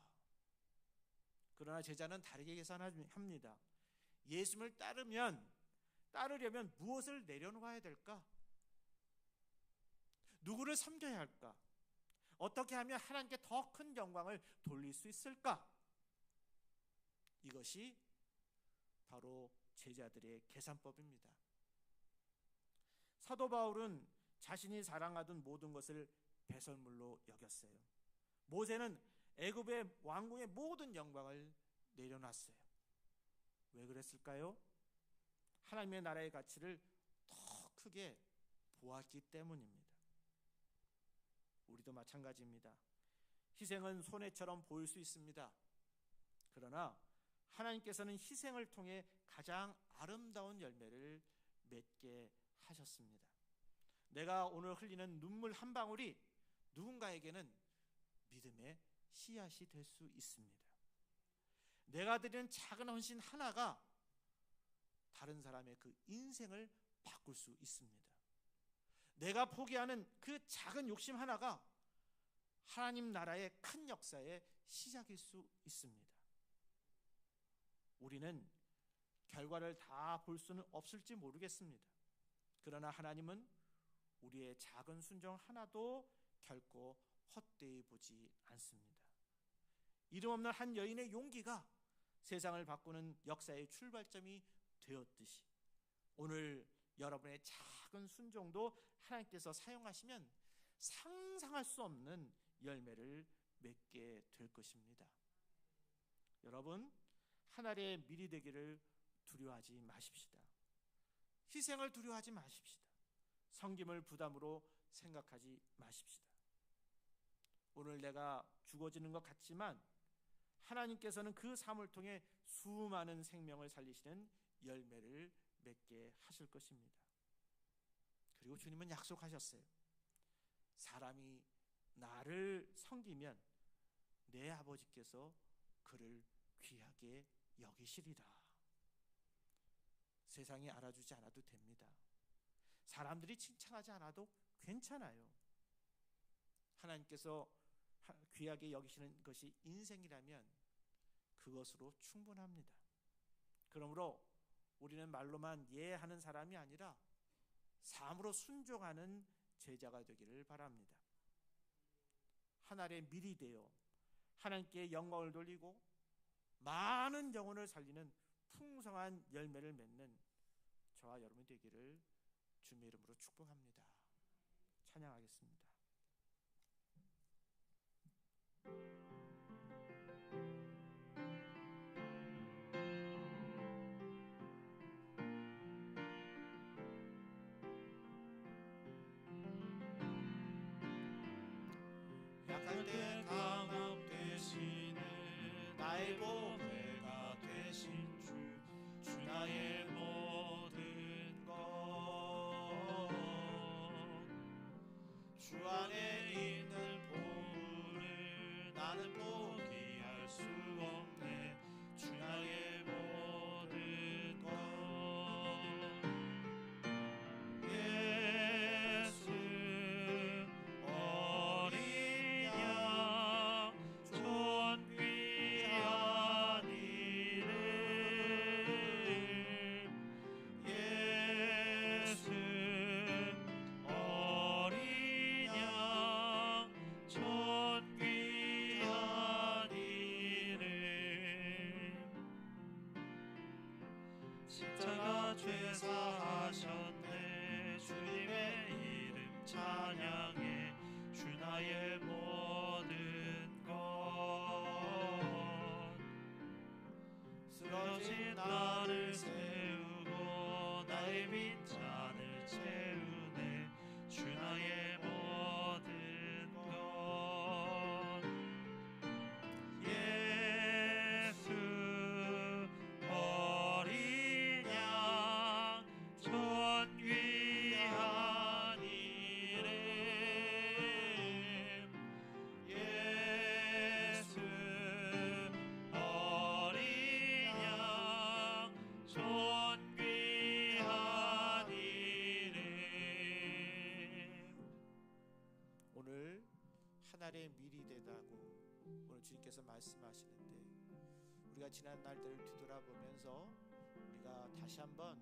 그러나 제자는 다르게 계산합니다. 예수님을 따르려면 무엇을 내려놓아야 될까? 누구를 섬겨야 할까? 어떻게 하면 하나님께 더 큰 영광을 돌릴 수 있을까? 이것이 바로 제자들의 계산법입니다. 사도 바울은 자신이 자랑하던 모든 것을 배설물로 여겼어요. 모세는 애굽의 왕궁의 모든 영광을 내려놨어요. 왜 그랬을까요? 하나님의 나라의 가치를 더 크게 보았기 때문입니다. 우리도 마찬가지입니다. 희생은 손해처럼 보일 수 있습니다. 그러나 하나님께서는 희생을 통해 가장 아름다운 열매를 맺게 하셨습니다. 내가 오늘 흘리는 눈물 한 방울이 누군가에게는 믿음의 씨앗이 될 수 있습니다. 내가 드리는 작은 헌신 하나가 다른 사람의 그 인생을 바꿀 수 있습니다. 내가 포기하는 그 작은 욕심 하나가 하나님 나라의 큰 역사의 시작일 수 있습니다. 우리는 결과를 다 볼 수는 없을지 모르겠습니다. 그러나 하나님은 우리의 작은 순종 하나도 결코 헛되이 보지 않습니다. 이름 없는 한 여인의 용기가 세상을 바꾸는 역사의 출발점이 되었듯이 오늘 여러분의 작은 순종도 하나님께서 사용하시면 상상할 수 없는 열매를 맺게 될 것입니다. 여러분, 하나님의 미리 되기를 두려워하지 마십시다. 희생을 두려워하지 마십시다. 섬김을 부담으로 생각하지 마십시다. 오늘 내가 죽어지는 것 같지만 하나님께서는 그 삶을 통해 수많은 생명을 살리시는 열매를 맺게 하실 것입니다. 그리고 주님은 약속하셨어요. 사람이 나를 섬기면 내 아버지께서 그를 귀하게 여기시리라. 세상이 알아주지 않아도 됩니다. 사람들이 칭찬하지 않아도 괜찮아요. 하나님께서 귀하게 여기시는 것이 인생이라면 그것으로 충분합니다. 그러므로 우리는 말로만 예하는 사람이 아니라 삶으로 순종하는 제자가 되기를 바랍니다. 하나님의 밀이 되어 하나님께 영광을 돌리고 많은 영혼을 살리는 풍성한 열매를 맺는 저와 여러분이 되기를 주님의 이름으로 축복합니다. 찬양하겠습니다. 약할 때 강함 되시는 나의 보배가 되신 주 나의 모든 것 주 안에 있는 보물을 나는 포기할 수 없네. 주 나의 모든 것 예수 어린 양 존귀한 이름 예수 어린 양 존귀한 이름 십자가 죄사하셨네. 주님의 이름 찬양해. 주 나의 모든 것 쓰러진 나를 세우고 나의 빈잔을 채우네. 주 나의 모든 것 예수 어린 양 존귀한 이름 예수 어린 양 존귀한 이름. 오늘 하나님의 밀이 되다고 오늘 주님께서 말씀하시는데 우리가 지난 날들을 뒤돌아보면서 우리가 다시 한번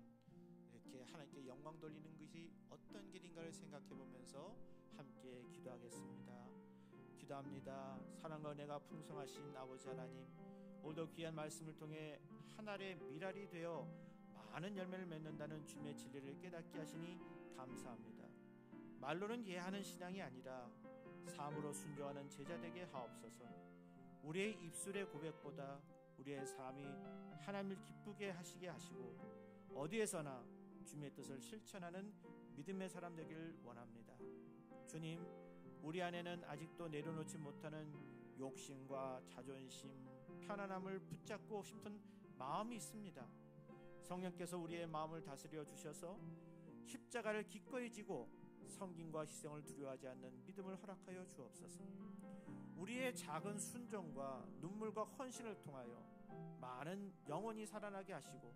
이렇게 하나님께 영광 돌리는 것이 어떤 길인가를 생각해 보면서 함께 기도하겠습니다. 기도합니다. 사랑과 은혜가 풍성하신 아버지 하나님, 오늘도 귀한 말씀을 통해 한 알의 밀알이 되어 많은 열매를 맺는다는 주님의 진리를 깨닫게 하시니 감사합니다. 말로는 예하는 신앙이 아니라 삶으로 순종하는 제자 되게 하옵소서. 우리의 입술의 고백보다 우리의 삶이 하나님을 기쁘게 하시게 하시고 어디에서나 주님의 뜻을 실천하는 믿음의 사람 되기를 원합니다. 주님, 우리 안에는 아직도 내려놓지 못하는 욕심과 자존심, 편안함을 붙잡고 싶은 마음이 있습니다. 성령께서 우리의 마음을 다스려 주셔서 십자가를 기꺼이 지고 섬김과 희생을 두려워하지 않는 믿음을 허락하여 주옵소서. 우리의 작은 순종과 눈물과 헌신을 통하여 많은 영혼이 살아나게 하시고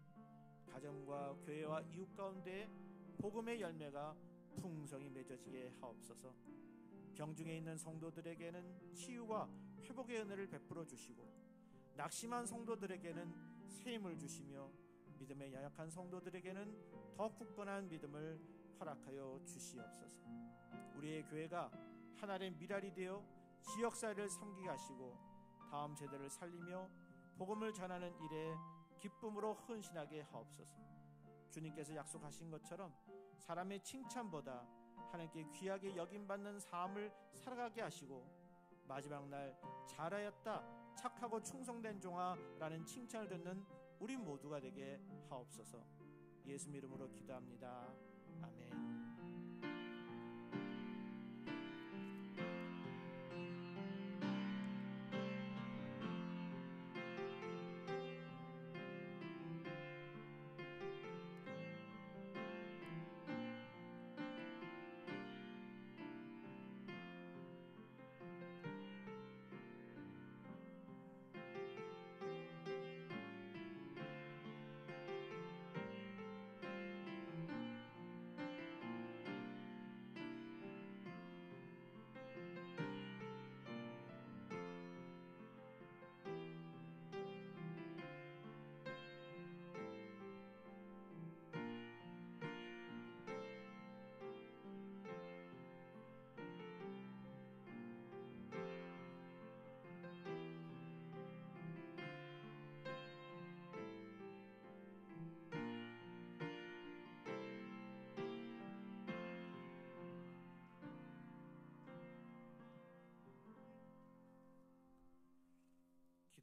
가정과 교회와 이웃 가운데 복음의 열매가 풍성히 맺어지게 하옵소서. 병중에 있는 성도들에게는 치유와 회복의 은혜를 베풀어 주시고 낙심한 성도들에게는 새 힘을 주시며 믿음에 연약한 성도들에게는 더 굳건한 믿음을 허락하여 주시옵소서. 우리의 교회가 하나의 밀알이 되어 지역사회를 섬기게 하시고 다음 세대를 살리며 복음을 전하는 일에 기쁨으로 헌신하게 하옵소서. 주님께서 약속하신 것처럼 사람의 칭찬보다 하나님께 귀하게 여김받는 삶을 살아가게 하시고 마지막 날 잘하였다 착하고 충성된 종아라는 칭찬을 듣는 우리 모두가 되게 하옵소서. 예수 이름으로 기도합니다. 아멘.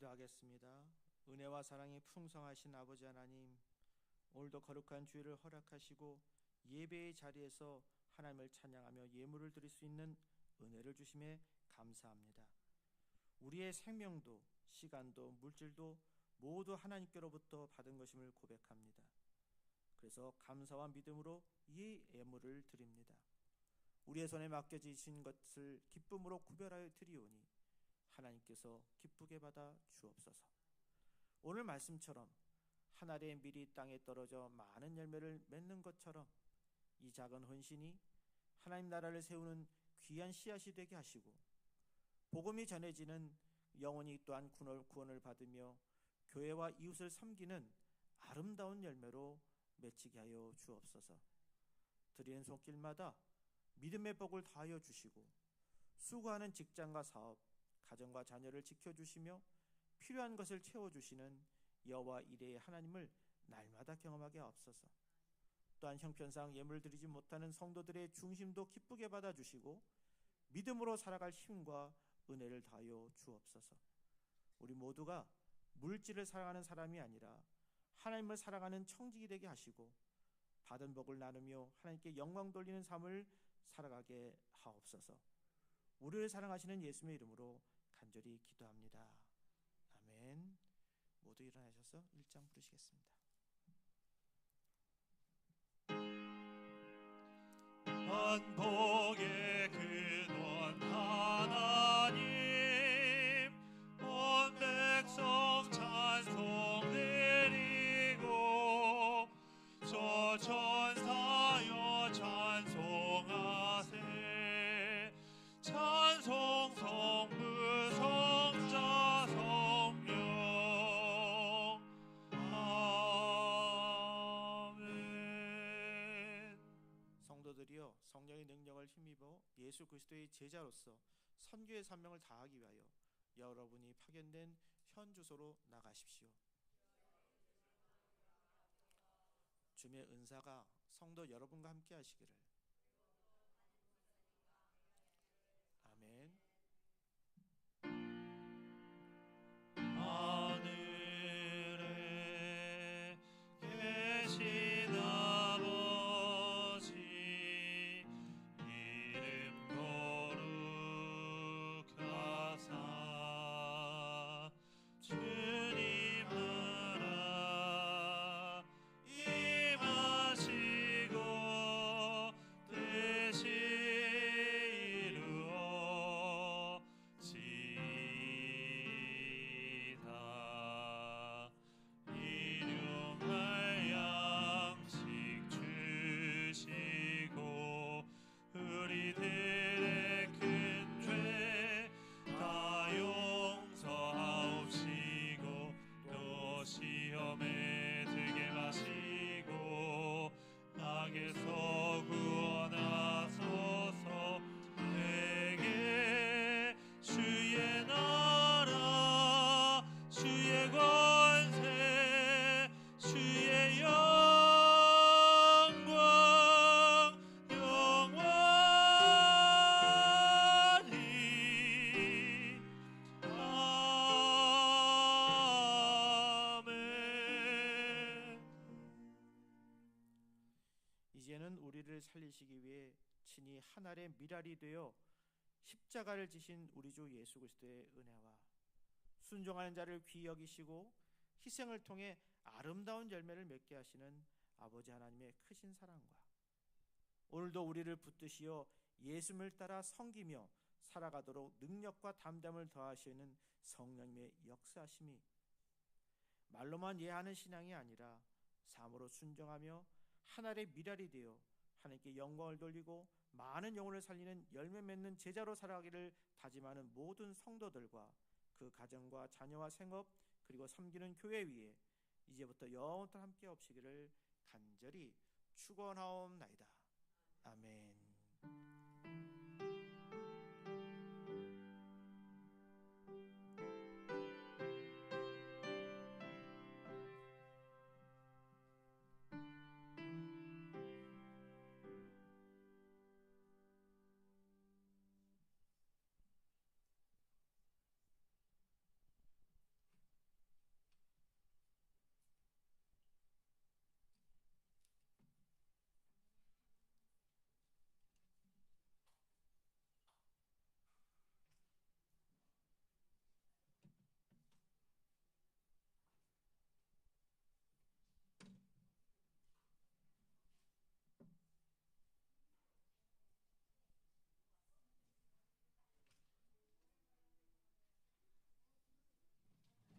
기도하겠습니다. 은혜와 사랑이 풍성하신 아버지 하나님, 오늘도 거룩한 주일을 허락하시고 예배의 자리에서 하나님을 찬양하며 예물을 드릴 수 있는 은혜를 주심에 감사합니다. 우리의 생명도 시간도 물질도 모두 하나님께로부터 받은 것임을 고백합니다. 그래서 감사와 믿음으로 이 예물을 드립니다. 우리의 손에 맡겨지신 것을 기쁨으로 구별하여 드리오니 하나님께서 기쁘게 받아 주옵소서. 오늘 말씀처럼 한 알의 밀이 땅에 떨어져 많은 열매를 맺는 것처럼 이 작은 헌신이 하나님 나라를 세우는 귀한 씨앗이 되게 하시고 복음이 전해지는 영혼이 또한 구원을 받으며 교회와 이웃을 섬기는 아름다운 열매로 맺히게 하여 주옵소서. 드리는 손길마다 믿음의 복을 더하여 주시고 수고하는 직장과 사업, 가정과 자녀를 지켜주시며 필요한 것을 채워주시는 여호와 이레의 하나님을 날마다 경험하게 하옵소서. 또한 형편상 예물 드리지 못하는 성도들의 중심도 기쁘게 받아주시고 믿음으로 살아갈 힘과 은혜를 더하여 주옵소서. 우리 모두가 물질을 사랑하는 사람이 아니라 하나님을 사랑하는 청지기 되게 하시고 받은 복을 나누며 하나님께 영광 돌리는 삶을 살아가게 하옵소서. 우리를 사랑하시는 예수님의 이름으로 간절히 기도합니다. 아멘. 모두 일어나셔서 1장 부르시겠습니다. 만복의 근원 하나님, 온 백성 찬송 드리고 저 천사여 찬송하세. 찬송 성부 성자 성령 아멘. 저희들이요 성령의 능력을 힘입어 예수 그리스도의 제자로서 선교의 사명을 다하기 위하여 여러분이 파견된 현 주소로 나가십시오. 주님의 은사가 성도 여러분과 함께 하시기를. 아멘. 하늘에 계신 아버지 이름 거룩하사 주님 나라 임하시고 뜻이 이루어지이다. 일용할 양식 주시고 우리들의 큰 죄 다 용서하옵시고 또 시험에 들게 마시고 악에서 구원하소서. 내게 주의 나라 주의 권세 주의 영광 영원히 아멘. 이제는 우리를 살리시기 위해 친히 하늘의 미랄이 되어 십자가를 지신 우리 주 예수 그리스도의 은혜와 순종하는 자를 귀히 여기시고 희생을 통해 아름다운 열매를 맺게 하시는 아버지 하나님의 크신 사랑과 오늘도 우리를 붙드시어 예수님을 따라 섬기며 살아가도록 능력과 담담을 더하시는 성령님의 역사하심이 말로만 이해하는 신앙이 아니라 삶으로 순종하며 하늘의 미랄이 되어 하나님께 영광을 돌리고 많은 영혼을 살리는 열매 맺는 제자로 살아가기를 다짐하는 모든 성도들과 그 가정과 자녀와 생업 그리고 섬기는 교회 위에 이제부터 영원토록 함께 없으기를 간절히 축원하옵나이다. 아멘.